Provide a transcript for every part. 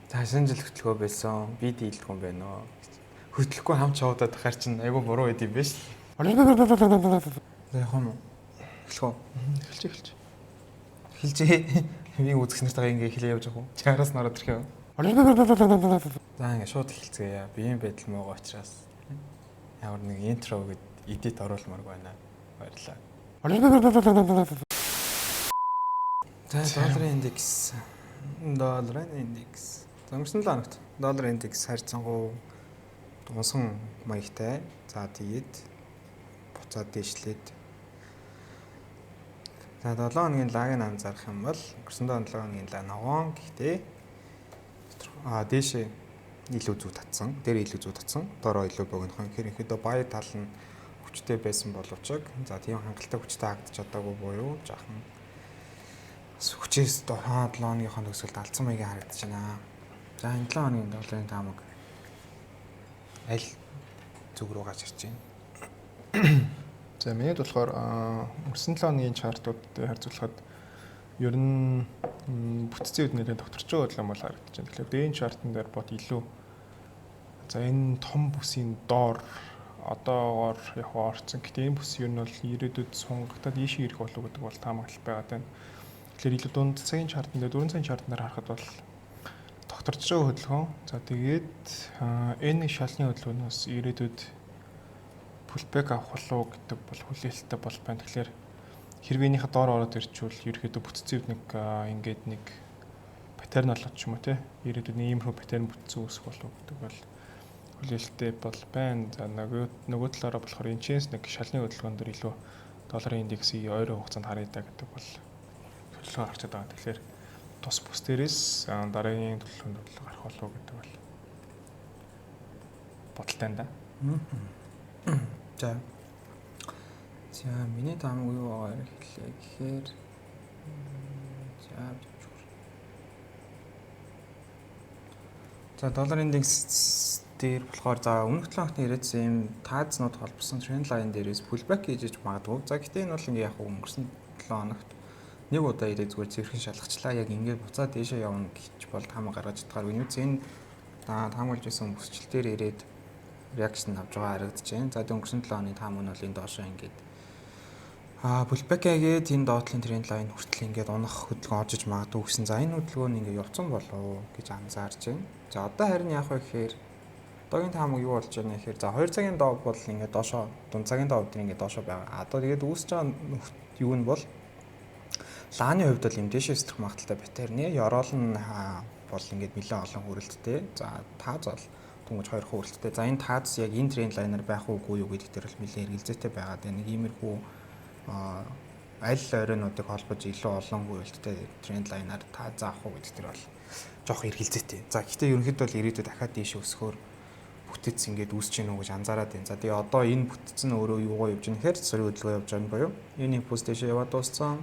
Цаашин жил хөтлөгөө байсан. Би дийлдэх юм байна оо. Хөтлөхгүй хам чавуудаад тахаар чинь айгу буруу байд юм биш. Яг юм. Эхлэв. Эхэлж. Эхэлжээ. Би үзэснээр ингээ хэлээ явж байгаа юм. Чаараас нараад ирэх юм. За ингээ шууд эхэлцгээе. Биеийн байдал муугаа учраас ямар нэг интро гэд эдит оруулмаар байна. Баярлалаа. За долларын индекс. Өнгөрсөн 7 хоногт долларын индекс харьцангуй унсан маягтай. За тэгээд буцаад дээшлээд. За 7 хоногийн лагийг анзаарах юм бол өнгөрсөн 7 хоногийн лаг ногоон гэхдээ дээшээ илүү зүг татсан. Дээр илүү зүг татсан. Дороо илүү богинохон. Ерөнхийдөө бай тал нь хүчтэй байсан боловч за тийм хангалттай хүчтэй хагдаж чадаагүй буюу жаахан хүчээс 7 хоногийнхоо төгсөлд алдсан маягийн харагдаж байна. За энэ 7 хоногийн долларын таамаг аль зүг рүү гарч ирж байна. За минийд болохоор өнгөрсөн 7 хоногийн чартуудтай харьцуулахад ер нь бүтцийн үед нэлээд докторч байгаа юм бол харагдаж байна. Тэгэхээр дээд чартан дээр бод илүү за энэ том бүсийн доор одоогоор яг орцсон. Гэтэ энэ бүс ер нь бол ирээдүйд сунгагтаад ийшээ ирэх болов гэдэг бол таамаглал байгаад байна. Тэгэхээр илүү дунд цагийн чартан дээр 4 цагийн чартан дээр харахад бол докторч байгаа хөдөлгөөн. За тэгээд энэ шалны хөдөлгөөнөөс ирээдүйд пулбэк авах болов гэдэг бол хүлээлттэй бол байна. Тэгэхээр хэрвээ энийхээ доор ороод ирчихвэл ерөөхдөө бүтцийн үед ингээд нэг паттерн олоод ч юм уу те ирээдүйд иймэрхүү паттерн бүтцэн үүсэх болов гэдэг бол хүлээлттэй бол байна. За нөгөө талаараа болохоор энэ чэнс нэг шалны хөдөлгөөн дээр илүү долларын индексийг ойрын хугацаанд харъя да гэдэг бол төлөвлөгөө гарчаад байгаа. Тэгэхээр тус бус дээрээс дараагийн төлөвлөгөөнд гарах болов гэдэг бол бодолтой байна да. За. За миний таамаг юу байгаа хэлээ гэхээр за долларын индекс дээр болохоор за өмнөх 7 хоногт ирээдсэн юм таазнууд холбосон тренд лайн дээрээс pullback хийж магадгүй. За гэхдээ энэ бол ингээ яг өнгөрсөн 7 хоногт нэг удаа ирээд зүгээр зэрхэн шалгачлаа. Яг ингээд буцаад дээшээ явна гэж бол таамаг гаргаж чадгаар үнэс энэ таамаглаж байсан бүсчил дээр ирээд реакшн авч байгаа харагдаж байна. За өнгөрсөн 7 хоногийн таамаг нь бол энэ доошоо ингээд pullback-aaгээд энэ доотлын тренд лайн хүртэл ингээд унах хөдөлгөөн орж иж магадгүй гэсэн. За энэ хөдөлгөөн ингээд явцсан болов гэж анзаарч байна. За одоо харин яах вэ гэхээр одоогийн таамаг юу болж байна гэхээр за 2 цагийн доо бол ингээд доошоо дунд цагийн доо өдөр ингээд доошоо байгаа. Одоо тэгээд үүсэж байгаа юу нь бол лааны хувьд бол юм дэшээ өсөх магадaltaй паттерны ёроол нь бол ингээд нэлээд олон хүрэлттэй. За тааз бол түнж 2 хүрэлттэй. За энэ тааз яг энэ тренд лайнаар байх уугүй юу гэдэг дээр бол нэлээд эргэлзээтэй байгаад байна. Нэг иймэрхүү аль ойрынуудыг холбож илүү олон хүрэлттэй тренд лайнаар тааз авах уу гэдэг дээр бол жоох эргэлзээтэй. За гэхдээ ерөнхийдөө бол ирээдүйд дахиад дэшээ өсөхөөр бүтэц ингээд үүсэж гэнэ үү гэж анзаараад байна. За тэгээ одоо энэ бүтэц нь өөрөө юугаа явж байгаа нэхэр цэцэрийн хөдөлгөөн явж байгаа юм боёо. Энэ импульс дэшээ яваад дууссан.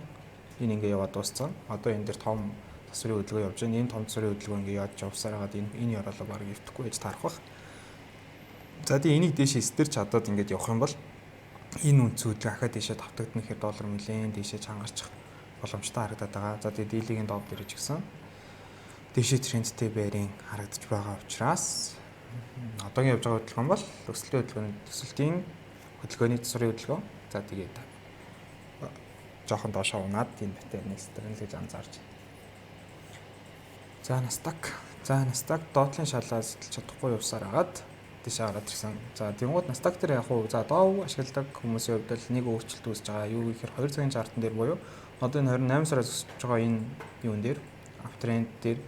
Энэ ингээ яваад дууссан. Одоо энэ дээр том цэцэрийн хөдөлгөөн явж байна. Энэ том цэцэрийн хөдөлгөөн ингээ яаж явсаар хагаад энэ ёроолоо баг өвтөхгүй гэж тарах бах. За тэгээ энийг дэшээ стер чадаад ингээд явах юм бол энэ үнц хөдөлгөөн ахаад дэшээ тавтагдана гэхээр доллар нэлээд дэшээ чангарчих боломжтой харагдаад байгаа. За тэгээ дийлигийн доод дээр ч гэсэн дэшээ трендтэй байрын харагдаж байгаа учраас одоогийн явж байгаа хөдөлгөөн бол өсөлтийн хөдөлгөөний цэцэрийн хөдөлгөөн. За тэгээд жоохон доошоо унаад энэ паттерныг стэрнэл гэж анзаарч байна. За Nasdaq доотлын шалаас чадахгүй явсаар агаад дэшээ гараад ирсэн. За тэнгууд Nasdaq дээр яг уу за доо ашигладаг хүмүүсийн хувьд л нэг өөрчлөлт үүсэж байгаа. Юу гэхээр 2 цагийн чартан дээр буюу одоо энэ 28 сараас өсөж байгаа энэ юун дээр аптренд дээр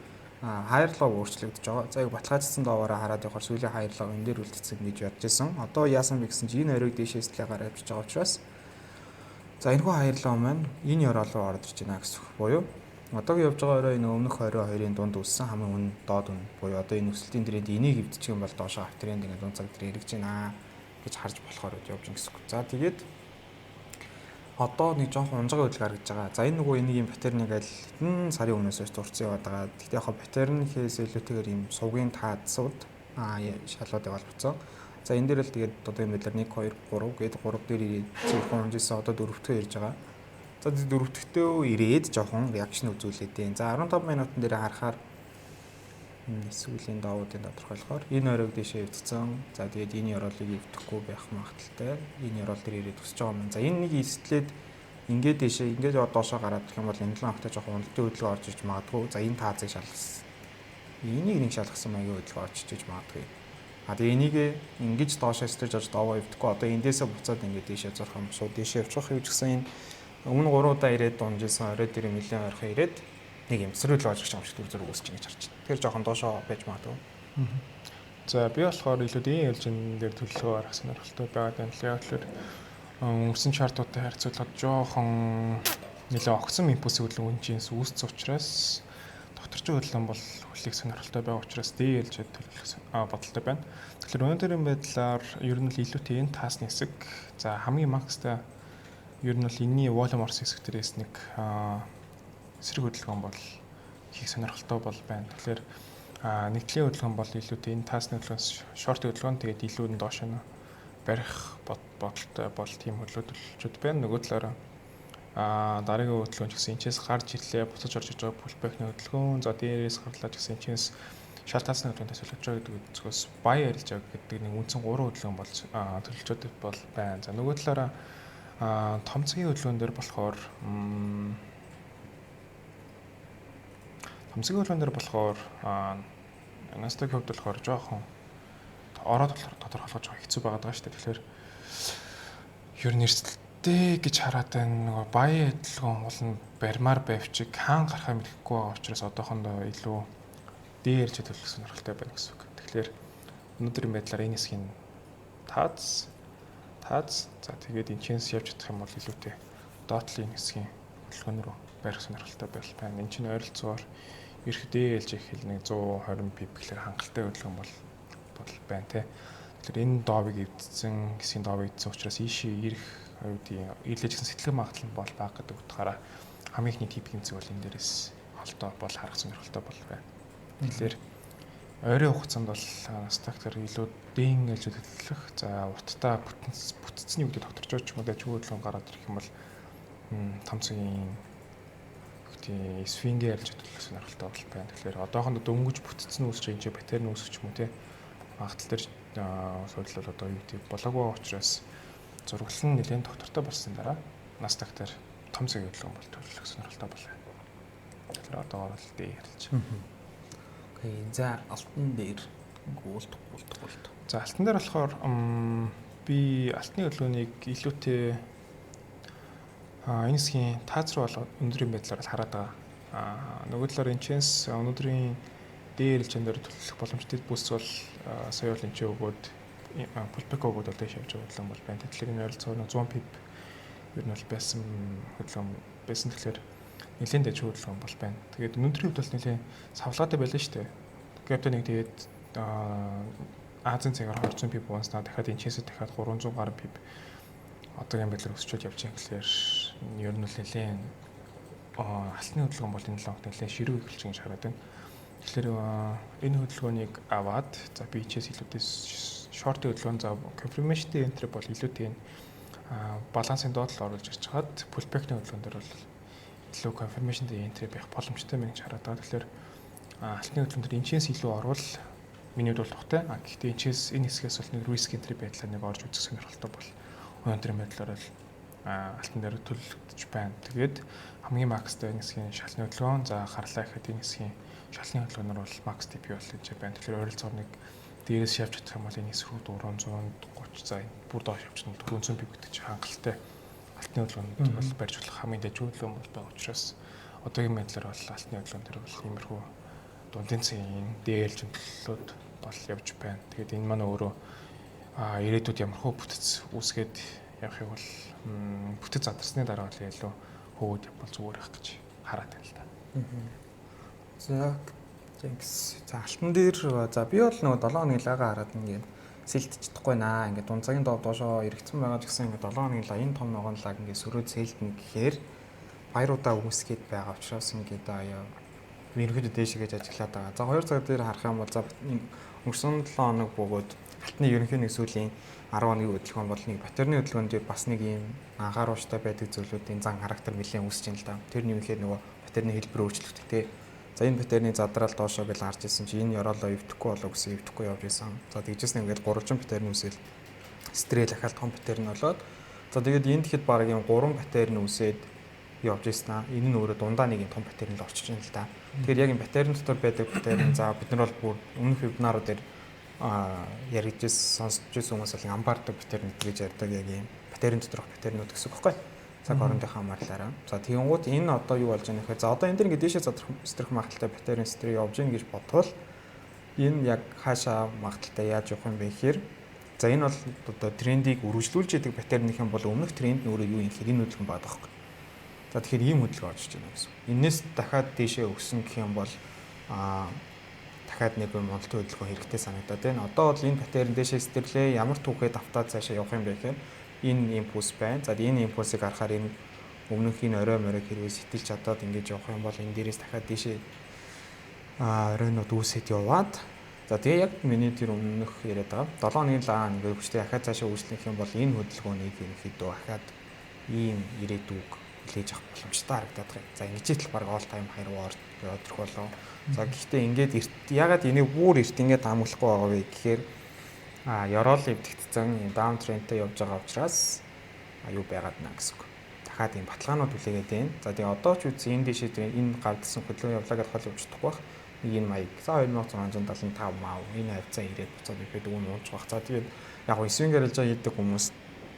хайрлоо өөрчлөгдөж байгаа. За яг баталгаажсан доогоороо хараад явахаар сүүлийн хайрлоо энэ дээр үлдсэн гэж ярьж байсан. Одоо яасан бэ гэсэн чинь энэ хоёрыг дэшээс л гараад явж байгаа учраас за энэхүү хайрлоо маань энэ ёроол руу орж ирж байна гэсэн үг. Буюу одоогийн явж байгаа орой энэ өмнөх 22-ын дунд үссэн хамгийн үнэ доод үнэ. Буюу одоо энэ өсөлтийн тренд энийг эвдчих юм бол доошоо тренд ингээд дунд цаг дээр эргэж байна гэж харж болохоор явж байгаа гэсэн үг. За тэгээд одоо нэг жоохон унжгаа хөдөлгөөн харагдаж байгаа. За энэ нөгөө энэгийн паттерныг аль хэдэн сарын өмнөөс хойш дурдсан яваад байгаа. Гэхдээ яг паттернээс илүүтэйгээр ийм сувгийн таацууд шалуудыг олбоцсон. За энэ дээр л тэгээд одоо юм байлаар 1 2 3 гээд 3 дээр ирээд зөвхөн унжижсэн одоо 4-т ирж байгаа. За 4-т ирээд жоохон реакшн үзүүлээд байна. За 15 минутын дээр харахаар энэ сүүлийн давуудын тодорхойлохоор энэ оройг дэшээ эвдсэн. За тэгээд энэ ёроолыг эвдэхгүй байх магадaltaй. Энэ ёроол дээр ирээд өсөж байгаа юм. За энэ нэг эстлээд ингээд дэшээ ингээд доошоо гараад ирэх юм бол энэ 7 хоногт жоохон уналтын хөдөлгөөн орж иж магадгүй. За энэ таазыг шалгасан. Энийг нэг шалгасан маягийн хөдөлгөөн орж иж магадгүй. А тэгээ энийг ингэж доошоо стэж аж доогоо эвдэхгүй. Одоо эндээсээ буцаад ингээд дэшээ зурх юм. Шууд дэшээ явчих юм гэсэн энэ өмнө 3 удаа ирээд дунжсэн орой дээр нэлээд ойрхон ирээд нэг юм эсрэг логик юм шиг зүрх үүсэж ингэж харж байна. Тэгэхээр жоохон доошоо байж магадгүй. За би болохоор илүү дэйн хэлжин дээр төлөвлөгөө гаргах сонирхолтой байгаа юм л яг л өнгөрсөн чартуудтай харьцуулахад жоохон нэлээд огцсон импульс хөдөлгөөн үнжинс үүссэн учраас докторчин хөдөлгөөн бол хүлээх сонирхолтой байгаа учраас дэйн хэлжэд төлөвлөх бодолтой байна. Тэгэхээр өнөөдрийн байдлаар ер нь л илүүтэй энэ таасны хэсэг за хамгийн макстай ер нь бол энэний волюм орсон хэсэг дээрээс нэг эсрэг хөдөлгөөн бол хийх сонирхолтой бол байна. Тэгэхээр нэгдлийн хөдөлгөөн бол илүүтэй энэ таасны хөдөлгөөнс шорт хөдөлгөөн тэгээд илүү нь доош нь барих бодолтой бол тийм хөдөлгөөнчүүд байна. Нөгөө талаараа дараагийн хөдөлгөөн ч гэсэн энэчээс гарч ирлээ буцаж орж иж байгаа пулбэкний хөдөлгөөн за дээрээс гарлаа ч гэсэн энэчээс шал таасны хөдөлгөөнтэй солиулж байгаа гэдэг үзгээс бай ярьж байгаа гэдэг нэг үндсэн 3 хөдөлгөөн бол төлөвлөжөд бол байна. За нөгөө талаараа том цагийн хөдөлгөөн дээр болохоор Томцгийн хөдөлгөөн дээр болохоор Nasdaq хувьд болохоор жоохон ороод тодорхойлох жоохон хэцүү байгаад байгаа шүү дээ. Тэгэхээр ер нь эрсдэлтэй гэж хараад байна. Нөгөө баян хөдөлгөөн бол нь барьмаар байвчиг хаан гарахаа мэдэхгүй байгаа учраас одоохондоо илүү дээрж төлөх сонирхолтой байна гэсэн үг. Тэгэхээр өнөөдрийн байдлаар энэ хэсгийн таац за тэгээд энэ чэнс явж чадах юм бол илүүтэй доотлын хэсгийн хөдөлгөөн рүү барих сонирхолтой байна. Энэ чинь ойролцоогоор ерхдээ ээлж их хэл нэг 120 пип гэхэлэр хангалттай хөдөлгөөн бол байна те. Тэгэхээр энэ доовыг эвдсэн хэсгийн доовыг эвдсэн учраас ийшээ ирэх хувьдын ирлэж гэсэн сэтгэл магадлал бол бага гэдэг утгаараа хамгийн ихний типийн зэг бол энэ дээрээс холдоо бол харах сонирхолтой бол байна. Тэгэхээр ойрын хугацаанд бол Nasdaq-аар илүү дээн ээлж хөдөлгөх за уттай бүтцний үгдээ докторч ч юм уу дажгүй хөдөлгөөн гараад ирэх юм бол том цагийн свингээ ярьж хөдөлгөх сонирхолтой бол байна. Тэгэхээр одоохондоо дөнгөж бүтцэн үүсч энэ батарей нь үүсгэж юм уу те магадл төр суудлал одоо юу гэдэг болоогүй учраас зураглал нь нэлээд доктортой болсон дараа Nasdaq дээр том цагийн хөдөлгөөн бол төлөвлөх сонирхолтой бол байна. Тэгэхээр одоогоор л дээ ярьж. Окей. За алтан дээр гуулт. За алтан дээр болохоор би алтны хөдөлгөөнийг илүүтэй энэ хэсгийн таац руу бол өндрийн байдлаар хараад байгаа. Нөгөө талаар энэ чэнс өнөөдрийн дээр хэлжээр төлөвлөх боломжтой бүс бол сая бол энэ ч өгөөд пулбэк өгөөд одоо шавж байгаа хөдөлгөөн бол байна. Тэгэхээр энэ ойролцоогоор 100 пип ер нь бол байсан хөдөлгөөн байсан. Тэгэхээр нэлээд дэж хөдөлгөөн бол байна. Тэгээд өнөөдрийн хувьд бол нэлээд савлгаатай байлаа шүү дээ. Гэвч нэг тэгээд Азийн цагаар 200 пип унснаа дахиад энэ чэнсээ дахиад 300 гаруй пип одоогийн байдлаар өсчөөд явж байгаа гэхэлэр ер нь л нэлээд алтны хөдөлгөөн бол энэ 7 хоногт нэлээд ширүү эхэлж байгаа гэж хараад байна. Тэгэхээр энэ хөдөлгөөнийг аваад за бичээс илүүтэй шорт хөдөлгөөн за confirmation entry бол илүүтэй балансын доотлол оруулж ирж хагаад pullback-ны хөдөлгөөн дээр бол илүү confirmation entry байх боломжтой мэн гэж хараад байгаа. Тэгэхээр алтны хөдөлгөөн дээр энэчээс илүү орвол миний хувьд бол тухтай. Гэхдээ энэчээс энэ хэсгээс бол нэг risk entry байдлаар нэг орж үзэх сонирхолтой бол өнөөдрийн байдлаар л алтан дээр төлөвлөж байна. Тэгээд хамгийн макстай энэ хэсгийн шалны хөдөлгөөн за гарлаа гэхэд энэ хэсгийн шалны хөдөлгөөнөр бол макс TP бол гэж байна. Тэгэхээр ойролцоогоор нэг дээрээс явж чадах юм бол энэ хэсрүү 430 за бүр доош явчихна 400 пип гэдэг чинь хангалттай алтны хөдөлгөөнд бол барьж болох хамгийн дэж хөдөлгөөн бол байгаа учраас одоогийн байдлаар бол алтны хөдөлгөөн дээр бол иймэрхүү дундын цагийн дээлж төлөвлөлт бол явж байна. Тэгээд энэ маань өөрөө ирээдүйд ямархуу бүтц үүсгээд явахыг бол бүтэц задарсны дараа л илүү хөвөд бол зүгээр байх гэж хараад байна л да. За за алтан дээр за би бол нөгөө 7 хоногийн лагаа хараад ингээд сэлдчихдэггүй наа. Ингээд дунд цагийн доо доошоо эргэцэн байгаа ч гэсэн ингээд 7 хоногийн лаг энэ том ногоон лаг ингээд сөрөөд сэлдэнэ гэхээр баяруудаа үүсгээд байгаа учраас ингээд ерөнхийдөө дээшээ ажиглаад байгаа. За 2 цаг дээр харах юм бол за өнгөрсөн 7 хоног бөгөөд алтны ерөнхий нэг сүүлийн 10 хоногийн хөдөлгөөн бол нэг батарейны хөдөлгөөнд бас нэг юм анхааруулжтай байдаг зүйлүүдийн зан характер нэлээд үүсэж байна л да. Тэр нэмэхээр нөгөө батарейны хэлбэр өөрчлөгдөх тий. За энэ битэрний задраал доошоо гэж харж ирсэн чи энэ ёроолоо эвдэхгүй болоо гэсэн эвдэхгүй явж исэн. За тэгжсэн ингээд 3 битэрний үсэл стрэл ахаал том битэрний болоод за тэгээд энд хэд баг юм 3 битэрний үсээд явж ирсэн аа. Энэ нь өөрөө дундаа нэг юм том битэрний л орчиж байна л да. Тэгэхээр яг энэ битэрний дотор байдаг битэрний за бид нар бол бүр өмнөх вебинарууд дээр яригдж сонсож байсан хүмүүс бол амбардаг битэрний гэж ярьдаг яг юм битэрний доторх битэрнүүд гэсэн үг байхгүй. Цаг орондынхаа хамаарлаараа. За тэгэнгუთ энэ одоо юу болж байгаа нөхөр. За одоо энэ дэр ингээд дээшээ задрах магадaltaй битэрийн стрий явж гин гэж бодвол энэ яг хаашаа магадaltaй яаж явах юм бэ гэхээр за энэ бол одоо трендийг үргэлжлүүлж идэг битэрнийх юм бол өмнөх тренд нь өөрөө юу юм гэхээр энэ хөдөлгөөн байдаг байхгүй. За тэгэхээр ийм хөдөлгөөн орж иж байна гэсэн. Энээс дахиад дээшээ өгсөн гэх юм бол дахиад нэг Монголын хөдөлгөөн хэрэгтэй санагдаад байна. Одоо бол энэ битэрийн дээшээ стэрлээ ямар түүхээ давтаад цаашаа явах юм бэ гэхээр энэ импульс байна. За энэ импульсыг харахаар энэ өмнөх энэ орой морой хэрвээ сэтэлж чадаад ингэж явах юм бол энэ дээрээс дахиад дээшээ оройнууд үүсэт яваад за тэгээ яг миний тэр өмнөх яриад байгаа 7 хоногийн лаа ингээд хүчтэй дахиад цаашаа үйлчлэх юм бол энэ хөдөлгөөнийг ерөнхийдөө дахиад ийм ирээдүг хүлээж авах боломжтой харагдаад байна. За ингэж л баг all time high руу орох болов. За гэхдээ ингээд ягаад энийг бүр эрт ингээд амглахгүй байгаа вэ гэхээр ёроол эвдэгдсэн даун трендтэй явж байгаа учраас юу байгаад байна гэсэн үг. Дахиад ийм баталгаанууд үлээгээд байна. За тэгээ одоо ч үгүй энэ дэшээ энэ гавдсан хөдөлгөөн явлаа гэж хол явж чадахгүй байх. Нэг энэ маяг. За 2675 мав энэ хавцаа ирээд буцаад ихэд өгөн ууж байх. За тэгээд яг свинг гарилж хийдэг хүмүүс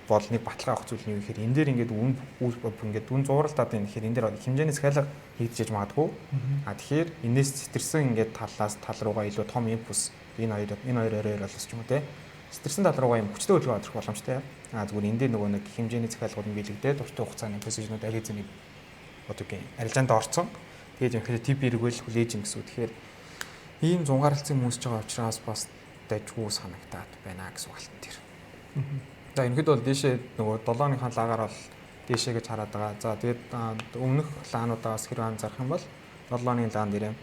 бол нэг баталгаа авах зүйл нь юу гэхээр энэ дээр ингээд ингээд үн зууралдаад байна гэхээр энэ дээр хэмжээний скала хийдэж магадгүй. Тэгэхээр энэс цэцэрсэн ингээд тал руугаа илүү том импульс энэ хоёр оройр болсч юм уу те. Стрессэн тал руугаа юм хүчтэй хөдөлгөөн авах боломжтой. Зүгээр энэ дээр нөгөө нэг хэмжээний захиалгууд нь биелэгдээд урт хугацааны позишнууд аризмыг одоо гин арилжаанд орцсон. Тэгээд юм хэрэг тип эргүүл хүлээж ин гэсэн үг. Тэгэхээр ийм зунгаарлцсан хүмүүсж байгаа учраас бас дайггүй санагтаад байна гэсэн үг тэр. За энэхэд бол дээшээ нөгөө 7-ны лагаар бол дээшээ гэж хараад байгаа. За тэгээд өмнөх лаануудаас хэрэг анзаарах юм бол 7-ны лаан дээр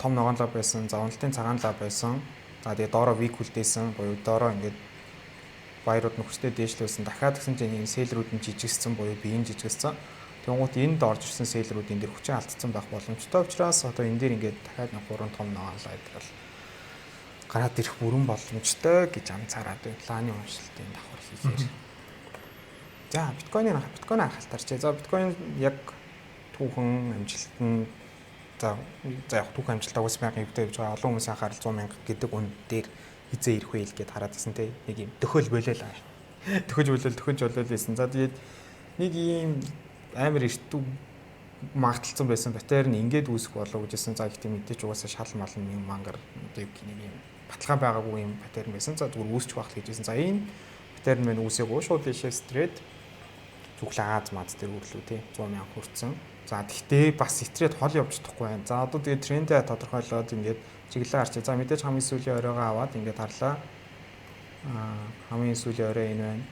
том ногоон лав байсан, за уналтын цагаан лав байсан. За тэгээд доороо вик хүлдээсэн, буюу доороо ингээд баярууд нөхцөлтэй дээшлүүлсэн. Дахиад гэсэн чинь энэ сэлрүүд нь жижигссэн, буюу биеийн жижигссэн. Тэнгуут энд орж ирсэн сэлрүүд энэ дээр хүчин алдсан байх боломжтой учраас одоо энэ дээр ингээд дахиад 3 том ногоон лав идэл гараад ирэх бүрэн боломжтой гэж анзаараад байна. Лааны уншилтын давхар хийхээр. За биткойныг анхаалтаарч. За биткойн яг түүхэн амжилтанд за яг түүхэн амжилтаа 30,000 евтэй явж байгаа. Олон хүмүүсийн анхаарал 100,000 гэдэг үн дээр хизээ ирэх вэ гэж хараад байсан те. Нэг юм төхөөл болол. Төхөж болол байсан. За тэгээд нэг ийм амар эртүү магталцсан байсан батарей нь ингээд үүсэх болов гэжсэн. За ихтэй мэдээч угаасаа шал мал нэг мангар нэг юм баталгаа байгаагүй юм батарей байсан. За зүгээр үүсчих байх гэжсэн. За энэ батарей мань үүсээгөө шууд дэшээ стрээд зүглээ Аз маз дээр өрлөө те 100,000 хүрсэн. За тэгтээ бас стрээд хол явж чадахгүй байна. За одоо тэгээд трендээ тодорхойлоод ингээд чиглэлээ харчих. За мэдээж хамгийн сүүлийн оройгоо аваад ингээд харлаа. Хамгийн сүүлийн орой энэ байна.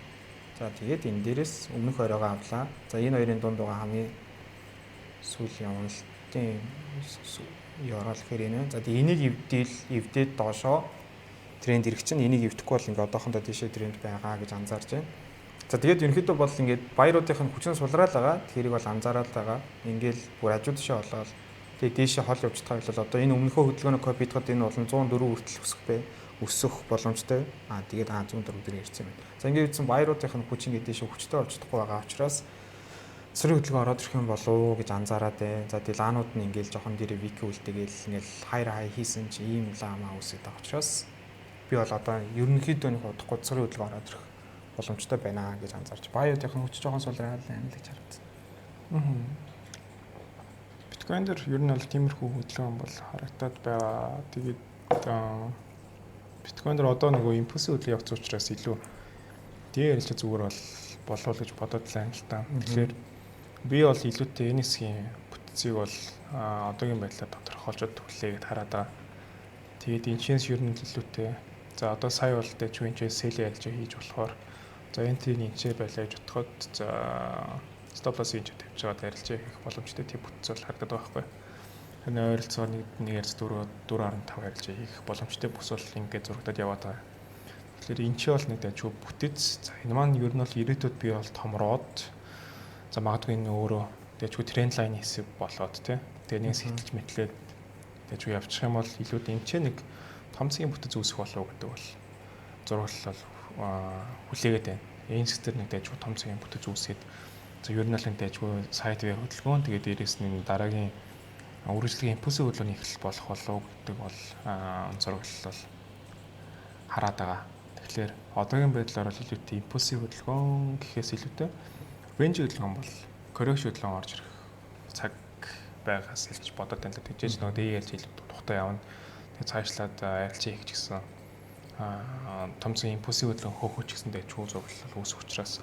За тэгээд энэ дээрээс өмнөх оройгоо авлаа. За энэ хоёрын дунд байгаа хамгийн сүүлийн уналтын ёроол гэхээр энэ байна. За тэгээд энийг эвдээд доошоо тренд ирэх чинь энийг эвдэхгүй бол ингээд одоохондоо тийшээ тренд байгаа гэж анзаарч байна. За тэгээд ерөнхийдөө бол ингээд баяруудынх нь хүчин сулраал байгаа. Тэрийг бол анзаараад байгаа. Ингээл бүр хажуу тишээ болоод тэгээд дээшээ хол явж байгаа бол одоо энэ өмнөхөө хөдөлгөөний копидход энэ бол 104 хүртэл өсөх боломжтой. Тэгээд 104 дээр ирсэн юм байна. За ингээд үтсэн баяруудынх нь хүчин ингээд дээшээ хүчтэй болж чадахгүй байгаа учраас цэрэг хөдөлгөөн ороод ирэх юм болов уу гэж анзаараад байна. За тэгээд лаанууд нь ингээд жоохон дээр вики үлдээгээл ингээд хай хийсэн чи ийм лаамаа үсэж байгаа учраас би бол одоо ерөнхийдөө нэг удахгүй цэрэг хөдөлгөөн ороод ирэх боломжтой байна гэж анзаарч. Баяруудынх нь хүч жоохон сулраал байна л гэж харагдсан. Биткойн дээр ер нь бол тиймэрхүү хөдөлгөөн бол харагдаад байгаа. Тэгээд биткойн дээр одоо нөгөө импульс хөдөлгөөн явц учраас илүү дээр хэлж зүгээр болов гэж бодоод байна л та. Тэгэхээр би бол илүүтэй энэ хэсгийн бүтцийг бол одоогийн байдлаар тодорхойлж төглөө гэд хараад байгаа. Тэгээд энэ чинс ер нь илүүтэй. За одоо сая бол дэжвэнчээ сэл ялж хийж болохоор за энтрийн инчээ байлаа гэж бодоход за стоп лосс инч тавьж байгаа арилж хийх боломжтой тийм бүтц бол харагдаад байгаа байхгүй. Энэ ойролцоо 1.4 4.5 арилж хийх боломжтой бүс бол ингээд зурагдаад яваад байгаа. Тэгэхээр инчээ бол нэг дайчгүй бүтэц. За энэ маань ер нь бол ирээдүйд би бол томроод за магадгүй энэ өөрөө дэжгүй тренд лайн хэсэг болоод тий. Тэгээ нэг сэтэлж мэтлээд Тэжгүй явчих юм бол илүү дэмчээ нэг том цэгийн бүтэц үүсэх болов гэдэг бол зурвал хүлээгээд байна. Энэс дээр нэг дэжгүй том цэгийн бүтэц үүсгээд ер нь л энэ дэжгүй сайт веб хөдөлгөөн тэгээд дээрээс нь дараагийн үргэлжлэлийн импульсийн хөдөлгөөний эхлэл болох болов гэдэг бол зурвал бол хараад байгаа. Тэгэхээр одоогийн байдлаар бол илүүтэй импульсийн хөдөлгөөн гэхээс илүүтэй рейнж хөдөлгөөн бол коррекш хөдөлгөөн орж ирэх цаг байгаас илж бодоод байна л тэгжээж нөгөө DL хэл тухтай явна. Тэгээд цаашлаад арилжаа хийх гэсэн томцгийн импульсийн хөдөлгөөн хөөхөч гэсэндээ чуу зурвал үүсэх учраас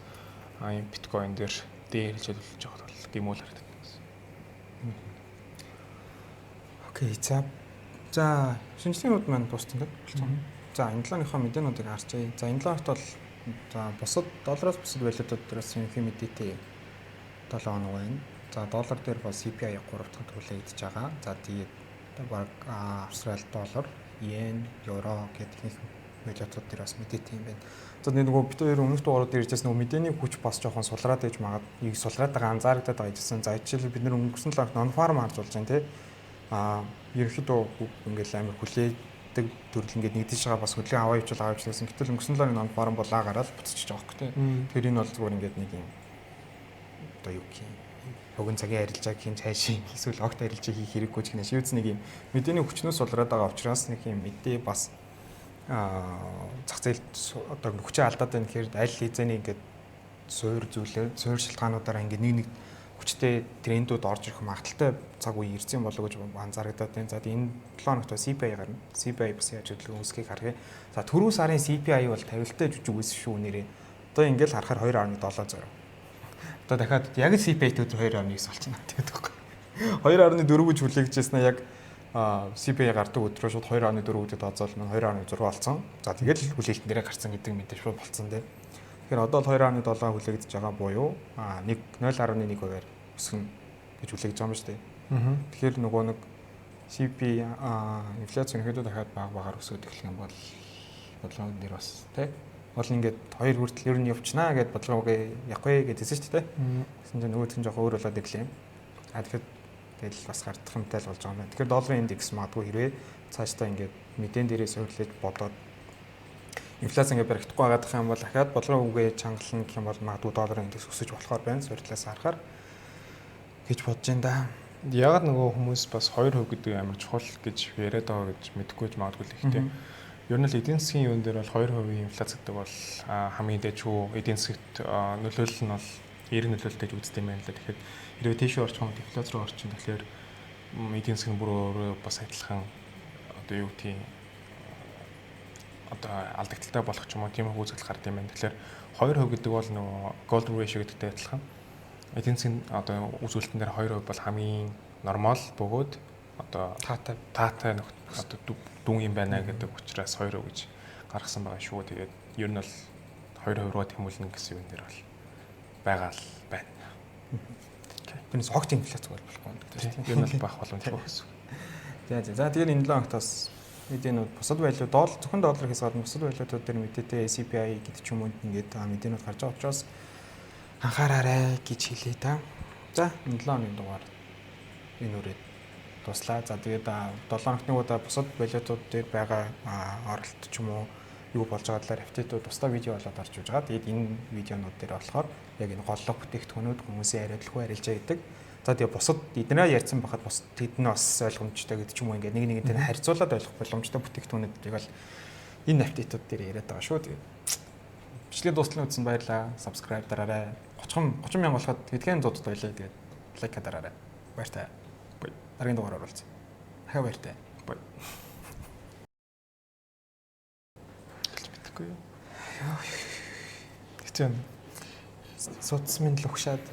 ийм биткойн дээр DL хөлж явах бол гэмүүл харагддаг гэсэн. Окей. За шинжилгээний үед маань дууссан гэдэг болцсон. За энэ 7-ныхоо мэдээнүүдийг харчаа. За энэ 7-т бол за бусад доллароос бусад валютууд дээрээс юм хэм мэдээтэй 7 хоног байна. За доллар дээр бол CPI 3 дахь хүлээгдэж байгаа. За тэгээд баг Австрали доллар, йен, евро гэдэг их валютууд дээр бас мэдээтэй юм байна. За нөгөө бид хоёр өмнөх дугаарууд дээр иржсэн нөгөө мэдээний хүч бас жоохон сулраад ээж магадгүй сулраад байгаа анзаарагдаад байгаа гэсэн. За жишээлбэл бид нар өнгөрсөн 7 хоног non-farm харж болж байна тий. Ерөнхийдөө ингээл амар хүлээдэг төрөл ингээд нэгдэж байгаа бас хөдөлгөөн аваа явуул гэсэн. Гэтэл өнгөрсөн 7 хоног non-farm бол гараад буцчих жоох гэх тий. Тэгэхээр энэ бол зүгээр ингээд нэг юм одоо юу гэх юм богино цагийн арилжааг хийн цаашийн эсвэл огт арилжааг хийх хэрэггүй ч гэнэ шивц нэг юм мэдээний хүчнөөс сулраад байгаа учраас нэг юм мэдээ бас зах зээлд одоо хүчээ алдаад байна гэхээр аль хэзээний ингээд суур шалтгаануудаараа ингээд нэг хүчтэй трендүүд орж ирэх магадaltaй цаг үе ирсэн болов гэж анзаарагдаад байна. За энэ 7 хоногт CPI гарна. CPI бас яаж хөдөлгөөн үүсгэхийг харъя. За түрүү сарын CPI бол тавилттай жижиг үүсэх шүү нэрээ. Одоо ингээд харахаар 2.7 зорив. Одоо дахиад яг л CPI-тэй 2.9 болчихно гэдэг байхгүй. 2.4 гэж хүлээгдчихсэн нь яг CPI гардаг өдрөө шууд 2.4 гэдэг тооцоол нь 2.6 болсон. За тэгэл хүлээлтэн дээрээ гарсан гэдэг мэдээ шууд болцсон дээ. Тэгэхээр одоо л 2.7 хүлээгдэж байгаа буюу 0.1%-аар өсгөн гэж хүлээгдэж байгаа юм шүү дээ. Тэгэхээр нөгөө нэг CPI инфляц ерөнхийдөө дахиад багаар өсөж эхлэх юм бол бодлогын дээр бас тий бол ингээд 2 хүртэл ер нь явчихнаа гэд бодлогоо явах гэдээсэн шүү дээ. Гэсэн чинь нөгөөдх нь жоохон өөр болоод ирлээ. Тэгэхээр тэгэл бас гардах юмтай л болж байгаа юм байна. Тэгэхээр долларын индекс магадгүй хэрвээ цаашдаа ингээд мэдэн дээрээ суурлаж бодоод инфляц ингээд баригдахгүй байгаадах юм бол дахиад бодлогын үгээ чангална гэх юм бол магадгүй долларын индекс өсөж болохоор байна. Суурьтлаас харахаар гэж бодож байна да. Ягаад нөгөө хүмүүс бас 2% гэдэг амар чухал гэж яриад байгаа гэж мэдэхгүй ч магадгүй л ихтэй. Ер нь л эдийн засгийн юун дээр бол 2% инфляц гэдэг бол хамгийн дэжгүй эдийн засгт нөлөөлөл нь бол эрг нөлөөлөлтэй үздэг юм байна л да. Тэгэхээр хэрвээ тийшээ орчих юм инфляц руу орчих юм тэгэхээр эдийн засгийн бүр өөрөө бас адилхан одоо юу тийм одоо алдагдaltaй болох ч юм уу тийм үзэгдэл гардаг юм байна. Тэгэхээр 2% гэдэг бол нөгөө golden ratio гэдэгтэй адилхан. Эдийн засгийн одоо үзүүлэлтэн дээр 2% бол хамгийн нормал бөгөөд одоо таатай одоо дүн юм байна гэдэг учраас 2% гэж гаргасан байгаа шүү. Тэгээд ер нь бол 2% руу тэмүүлнэ гэсэн юм дээр бол байгаа л байна. Тэрнээс огт инфляц болохгүй гэдэг тийм. Ер нь бол бах боломжгүй гэсэн. За тэгээд энэ 7 хоногт бас мэдээнүүд бусад байлуу зөвхөн доллар хязгаар бусад байлуудууд дээр мэдээтэй CPI гэдэг ч юм уу ингээд мэдээнүүд гарч байгаа учраас анхаараарай гэж хэлээ та. За энэ 7 хоногийн дугаар энэ үрээд туслаа. За тэгээд 7 хоногны удаа бусад валютууд дээр байгаа оролт ч юм уу юу болж байгаа талаар апдейтууд тусдаа видео болоод орж иж байгаа. Тэгээд энэ видеонууд дээр болохоор яг энэ голлог бүтээгдэхүүнүүд хүмүүсийн хариуцлага арилжаа гэдэг. За тэгээд бусад эднээ ярьсан бахад бусад тэдний бас ойлгомжтой гэдэг ч юм уу ингээд нэг нэгнтэй харьцуулаад ойлгох боломжтой бүтээгдэхүүнүүдийг бол энэ апдейтууд дээр яриад байгаа шүү. Тэгээд бичлэг дуустал үзсэн баярлаа. Subscribe дараарай. 30 мянга болоход хэдхэн зуудад байлаа. Тэгээд лайк дараарай. Баяртай. Дараагийн дугаараар уулзъя. Хаа баяртай. Бай. Хэлж мэдэхгүй юу? Хэцүү юм. Судас минь л ухшаад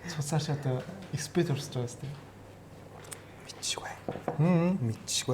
Цуцаар шат экспет урсж байгаа сте. мэдчихгүй.